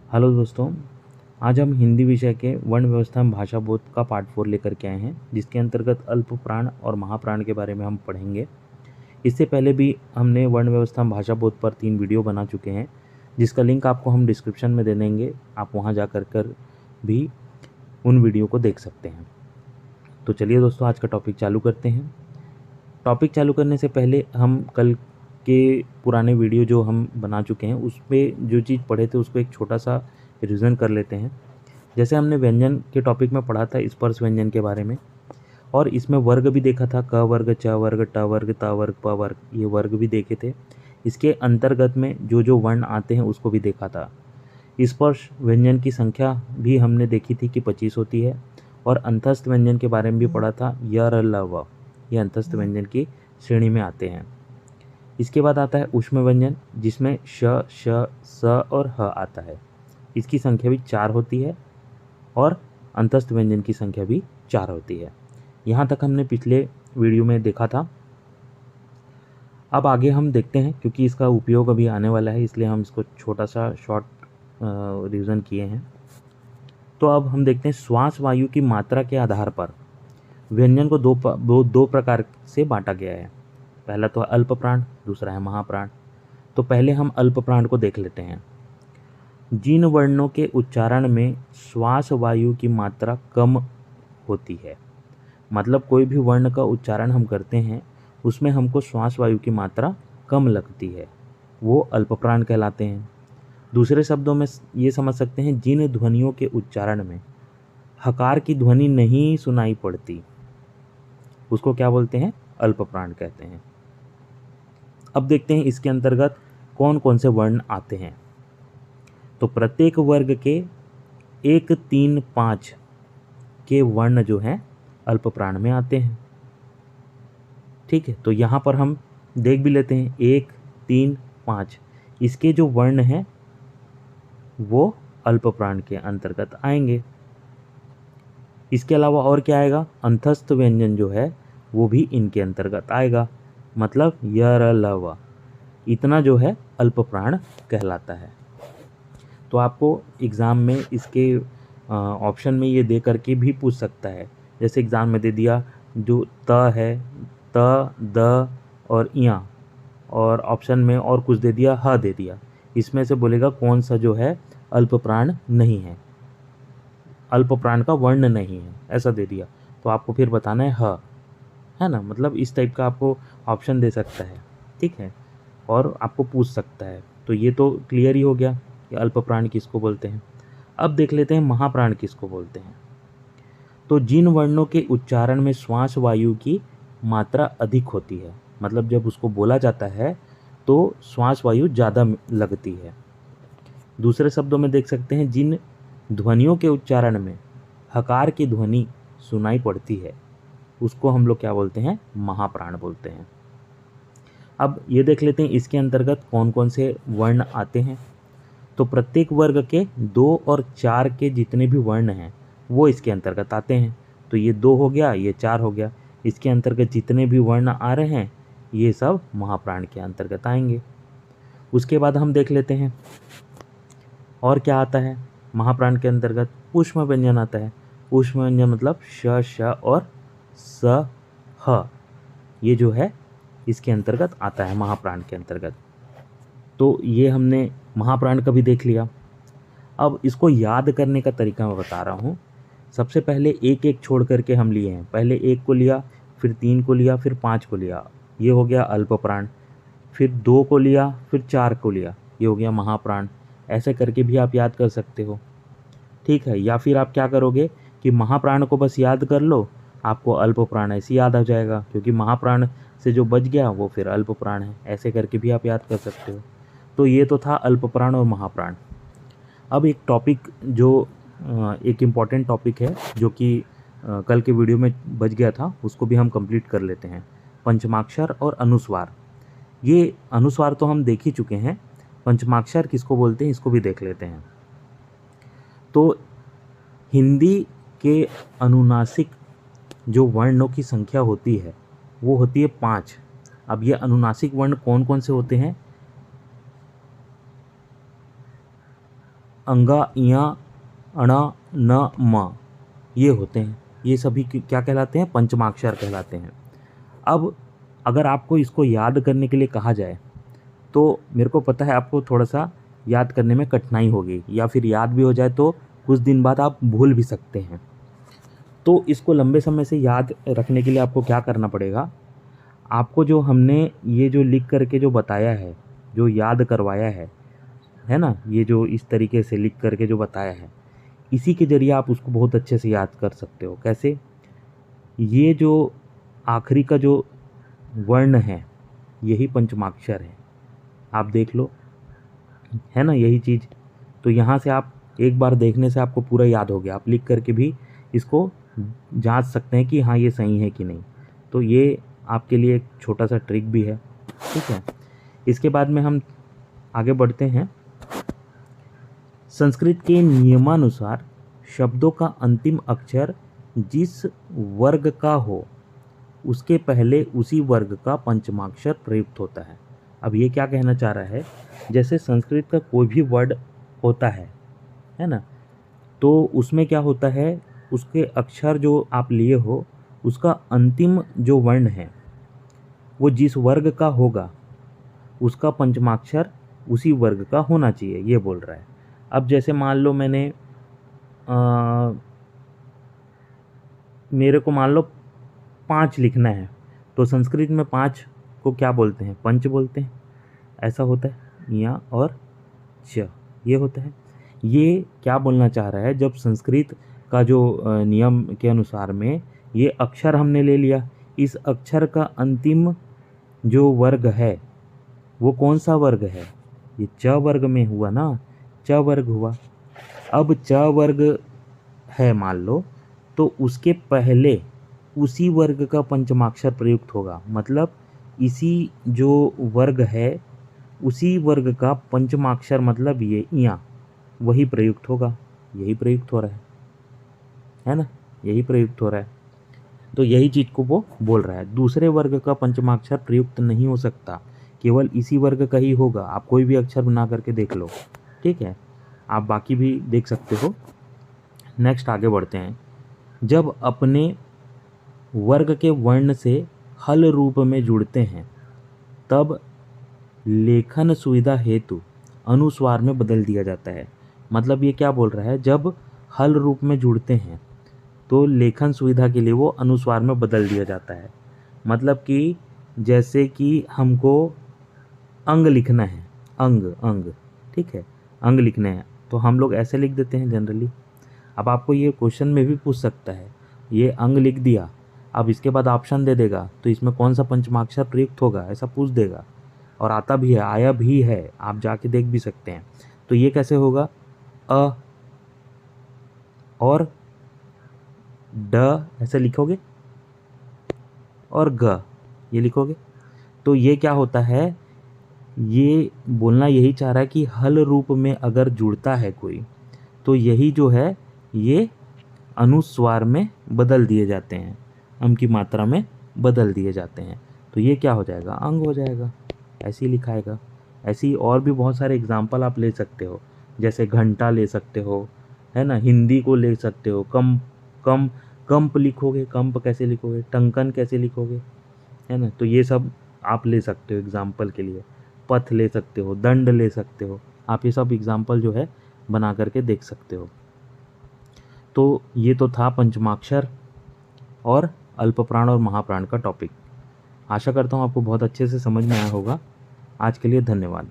Hello दोस्तों, आज हम हिंदी विषय के वर्ण व्यवस्था में भाषा बोध का पार्ट 4 लेकर के आए हैं, जिसके अंतर्गत अल्प प्राण और महाप्राण के बारे में हम पढ़ेंगे। इससे पहले भी हमने वर्ण व्यवस्था में भाषा बोध पर 3 वीडियो बना चुके हैं, जिसका लिंक आपको हम डिस्क्रिप्शन में दे देंगे। आप वहां जाकर भी उन वीडियो को देख सकते हैं। तो चलिए दोस्तों, आज का टॉपिक चालू करते हैं। टॉपिक चालू करने से पहले हम कल के पुराने वीडियो जो हम बना चुके हैं उस पर जो चीज़ पढ़े थे उसको एक छोटा सा रिविज़न कर लेते हैं। जैसे हमने व्यंजन के टॉपिक में पढ़ा था स्पर्श व्यंजन के बारे में, और इसमें वर्ग भी देखा था, क वर्ग, च वर्ग, ट वर्ग, त वर्ग, प वर्ग, ये वर्ग भी देखे थे। इसके अंतर्गत में जो जो वर्ण आते हैं उसको भी देखा था। स्पर्श व्यंजन की संख्या भी हमने देखी थी कि 25 होती है, और अंतस्थ व्यंजन के बारे में भी पढ़ा था, य र ल व, ये अंतस्थ व्यंजन की श्रेणी में आते हैं। इसके बाद आता है ऊष्म व्यंजन, जिसमें श, श, स और ह आता है। इसकी संख्या भी 4 होती है, और अंतस्थ व्यंजन की संख्या भी 4 होती है। यहाँ तक हमने पिछले वीडियो में देखा था। अब आगे हम देखते हैं, क्योंकि इसका उपयोग अभी आने वाला है, इसलिए हम इसको छोटा सा शॉर्ट रिवीजन किए हैं। तो अब हम देखते हैं श्वास वायु की मात्रा के आधार पर व्यंजन को दो प्रकार से बांटा गया है। पहला तो है अल्प प्राण, दूसरा है महाप्राण। तो पहले हम अल्प प्राण को देख लेते हैं। जिन वर्णों के उच्चारण में श्वास वायु की मात्रा कम होती है, मतलब कोई भी वर्ण का उच्चारण हम करते हैं उसमें हमको श्वास वायु की मात्रा कम लगती है, वो अल्प प्राण कहलाते हैं। दूसरे शब्दों में ये समझ सकते हैं, जिन ध्वनियों के उच्चारण में हकार की ध्वनि नहीं सुनाई पड़ती उसको क्या बोलते हैं? अल्प प्राण कहते हैं। अब देखते हैं इसके अंतर्गत कौन कौन से वर्ण आते हैं। तो प्रत्येक वर्ग के 1, 3, 5 के वर्ण जो हैं अल्प प्राण में आते हैं। ठीक है, तो यहाँ पर हम देख भी लेते हैं 1, 3, 5 इसके जो वर्ण हैं वो अल्प प्राण के अंतर्गत आएंगे। इसके अलावा और क्या आएगा? अंतस्थ व्यंजन जो है वो भी इनके अंतर्गत आएगा, मतलब य र ल व, इतना जो है अल्प प्राण कहलाता है। तो आपको एग्ज़ाम में इसके ऑप्शन में ये दे करके भी पूछ सकता है। जैसे एग्ज़ाम में दे दिया जो त है, त, द और इया, और ऑप्शन में और कुछ दे दिया, ह दे दिया, इसमें से बोलेगा कौन सा जो है अल्प प्राण नहीं है, अल्प प्राण का वर्ण नहीं है, ऐसा दे दिया। तो आपको फिर बताना है ह, है ना। मतलब इस टाइप का आपको ऑप्शन दे सकता है, ठीक है, और आपको पूछ सकता है। तो ये तो क्लियर ही हो गया कि अल्प प्राण किसको बोलते हैं। अब देख लेते हैं महाप्राण किसको बोलते हैं। तो जिन वर्णों के उच्चारण में श्वास वायु की मात्रा अधिक होती है, मतलब जब उसको बोला जाता है तो श्वास वायु ज़्यादा लगती है। दूसरे शब्दों में देख सकते हैं, जिन ध्वनियों के उच्चारण में हकार की ध्वनि सुनाई पड़ती है उसको हम लोग क्या बोलते हैं? महाप्राण बोलते हैं। अब ये देख लेते हैं इसके अंतर्गत कौन कौन से वर्ण आते हैं। तो प्रत्येक वर्ग के 2 और 4 के जितने भी वर्ण हैं वो इसके अंतर्गत आते हैं। तो ये 2 हो गया, ये 4 हो गया, इसके अंतर्गत जितने भी वर्ण आ रहे हैं ये सब महाप्राण के अंतर्गत आएंगे। उसके बाद हम देख लेते हैं और क्या आता है महाप्राण के अंतर्गत। ऊष्म व्यंजन आता है। ऊष्म व्यंजन मतलब श, श और स, ह, ये जो है इसके अंतर्गत आता है महाप्राण के अंतर्गत। तो ये हमने महाप्राण का भी देख लिया। अब इसको याद करने का तरीका मैं बता रहा हूँ। सबसे पहले एक एक छोड़ करके हम लिए हैं। पहले 1 को लिया, फिर 3 को लिया, फिर 5 को लिया, ये हो गया अल्प प्राण। फिर 2 को लिया, फिर 4 को लिया, ये हो गया महाप्राण। ऐसे करके भी आप याद कर सकते हो, ठीक है। या फिर आप क्या करोगे कि महाप्राण को बस याद कर लो, आपको अल्प प्राण ऐसे याद आ जाएगा, क्योंकि महाप्राण से जो बच गया वो फिर अल्प प्राण है। ऐसे करके भी आप याद कर सकते हो। तो ये तो था अल्प प्राण और महाप्राण। अब एक टॉपिक जो एक इम्पॉर्टेंट टॉपिक है जो कि कल के वीडियो में बच गया था, उसको भी हम कंप्लीट कर लेते हैं। पंचमाक्षर और अनुस्वार। ये अनुस्वार तो हम देख ही चुके हैं, पंचमाक्षर किसको बोलते हैं इसको भी देख लेते हैं। तो हिंदी के अनुनासिक जो वर्णों की संख्या होती है वो होती है 5। अब ये अनुनासिक वर्ण कौन कौन से होते हैं? अंगा, इया, अणा, न, म ये होते हैं। ये सभी क्या कहलाते हैं? पंचमाक्षर कहलाते हैं। अब अगर आपको इसको याद करने के लिए कहा जाए तो मेरे को पता है आपको थोड़ा सा याद करने में कठिनाई होगी, या फिर याद भी हो जाए तो कुछ दिन बाद आप भूल भी सकते हैं। तो इसको लंबे समय से याद रखने के लिए आपको क्या करना पड़ेगा? आपको जो हमने ये जो लिख करके जो बताया है, जो याद करवाया है ना, ये जो इस तरीके से लिख करके जो बताया है, इसी के ज़रिए आप उसको बहुत अच्छे से याद कर सकते हो। कैसे? ये जो आखिरी का जो वर्ण है यही पंचमाक्षर है, आप देख लो, है ना यही चीज़। तो यहाँ से आप एक बार देखने से आपको पूरा याद हो गया। आप लिख करके भी इसको जांच सकते हैं कि हाँ ये सही है कि नहीं। तो ये आपके लिए एक छोटा सा ट्रिक भी है, ठीक है। इसके बाद में हम आगे बढ़ते हैं। संस्कृत के नियमानुसार शब्दों का अंतिम अक्षर जिस वर्ग का हो उसके पहले उसी वर्ग का पंचमाक्षर प्रयुक्त होता है। अब ये क्या कहना चाह रहा है? जैसे संस्कृत का कोई भी वर्ड होता है ना, तो उसमें क्या होता है, उसके अक्षर जो आप लिए हो उसका अंतिम जो वर्ण है वो जिस वर्ग का होगा उसका पंचमाक्षर उसी वर्ग का होना चाहिए, ये बोल रहा है। अब जैसे मान लो मेरे को मान लो 5 लिखना है, तो संस्कृत में 5 को क्या बोलते हैं? पंच बोलते हैं। ऐसा होता है, या और च ये होता है। ये क्या बोलना चाह रहा है? जब संस्कृत का जो नियम के अनुसार में ये अक्षर हमने ले लिया, इस अक्षर का अंतिम जो वर्ग है वो कौन सा वर्ग है? ये च वर्ग में हुआ ना, च वर्ग हुआ। अब च वर्ग है मान लो, तो उसके पहले उसी वर्ग का पंचमाक्षर प्रयुक्त होगा। मतलब इसी जो वर्ग है उसी वर्ग का पंचमाक्षर, मतलब ये इया वही प्रयुक्त होगा। यही प्रयुक्त हो रहा है ना, यही प्रयुक्त हो रहा है। तो यही चीज़ को वो बोल रहा है। दूसरे वर्ग का पंचमाक्षर प्रयुक्त नहीं हो सकता, केवल इसी वर्ग का ही होगा। आप कोई भी अक्षर बना करके देख लो, ठीक है। आप बाकी भी देख सकते हो। नेक्स्ट आगे बढ़ते हैं। जब अपने वर्ग के वर्ण से हल रूप में जुड़ते हैं तब लेखन सुविधा हेतु अनुस्वार में बदल दिया जाता है। मतलब ये क्या बोल रहा है? जब हल रूप में जुड़ते हैं तो लेखन सुविधा के लिए वो अनुस्वार में बदल दिया जाता है। मतलब कि जैसे कि हमको अंग लिखना है, अंग, ठीक है, अंग लिखने हैं तो हम लोग ऐसे लिख देते हैं जनरली। अब आपको ये क्वेश्चन में भी पूछ सकता है, ये अंग लिख दिया, अब इसके बाद ऑप्शन दे देगा तो इसमें कौन सा पंचमाक्षर प्रयुक्त होगा, ऐसा पूछ देगा। और आता भी है, आया भी है, आप जाके देख भी सकते हैं। तो ये कैसे होगा? अ और ड ऐसे लिखोगे और ग ये लिखोगे। तो ये क्या होता है? ये बोलना यही चाह रहा है कि हल रूप में अगर जुड़ता है कोई तो यही जो है ये अनुस्वार में बदल दिए जाते हैं, अम की मात्रा में बदल दिए जाते हैं। तो ये क्या हो जाएगा? अंग हो जाएगा। ऐसे ही लिखाएगा। ऐसी और भी बहुत सारे एग्जाम्पल आप ले सकते हो, जैसे घंटा ले सकते हो, है ना, हिंदी को ले सकते हो। कंप लिखोगे, कंप कैसे लिखोगे? टंकन कैसे लिखोगे, है ना। तो ये सब आप ले सकते हो एग्जाम्पल के लिए। पथ ले सकते हो, दंड ले सकते हो, आप ये सब एग्जाम्पल जो है बना करके देख सकते हो। तो ये तो था पंचमाक्षर और अल्पप्राण और महाप्राण का टॉपिक। आशा करता हूँ आपको बहुत अच्छे से समझ में आया होगा। आज के लिए धन्यवाद।